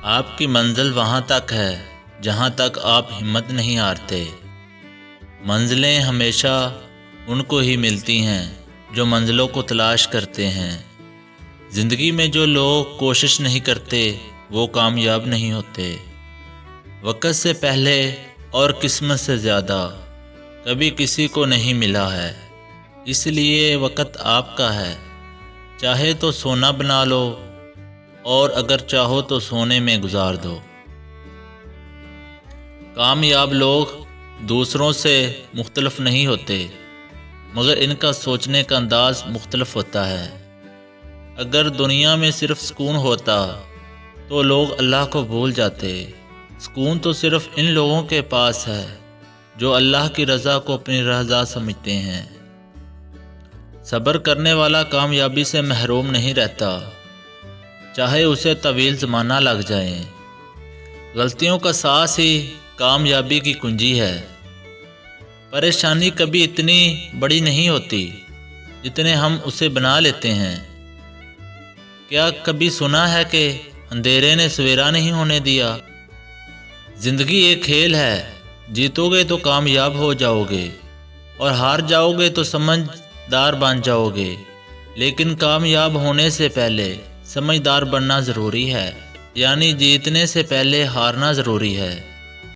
آپ کی منزل وہاں تک ہے جہاں تک آپ ہمت نہیں ہارتے۔ منزلیں ہمیشہ ان کو ہی ملتی ہیں جو منزلوں کو تلاش کرتے ہیں۔ زندگی میں جو لوگ کوشش نہیں کرتے وہ کامیاب نہیں ہوتے۔ وقت سے پہلے اور قسمت سے زیادہ کبھی کسی کو نہیں ملا ہے، اس لیے وقت آپ کا ہے۔ چاہے تو سونا بنا لو اور اگر چاہو تو سونے میں گزار دو۔ کامیاب لوگ دوسروں سے مختلف نہیں ہوتے، مگر ان کا سوچنے کا انداز مختلف ہوتا ہے۔ اگر دنیا میں صرف سکون ہوتا تو لوگ اللہ کو بھول جاتے۔ سکون تو صرف ان لوگوں کے پاس ہے جو اللہ کی رضا کو اپنی رضا سمجھتے ہیں۔ صبر کرنے والا کامیابی سے محروم نہیں رہتا، چاہے اسے طویل زمانہ لگ جائے۔ غلطیوں کا ساتھ ہی کامیابی کی کنجی ہے۔ پریشانی کبھی اتنی بڑی نہیں ہوتی جتنے ہم اسے بنا لیتے ہیں۔ کیا کبھی سنا ہے کہ اندھیرے نے سویرا نہیں ہونے دیا؟ زندگی ایک کھیل ہے، جیتو گے تو کامیاب ہو جاؤ گے اور ہار جاؤ گے تو سمجھدار بن جاؤ گے، لیکن کامیاب ہونے سے پہلے سمجھدار بننا ضروری ہے، یعنی جیتنے سے پہلے ہارنا ضروری ہے۔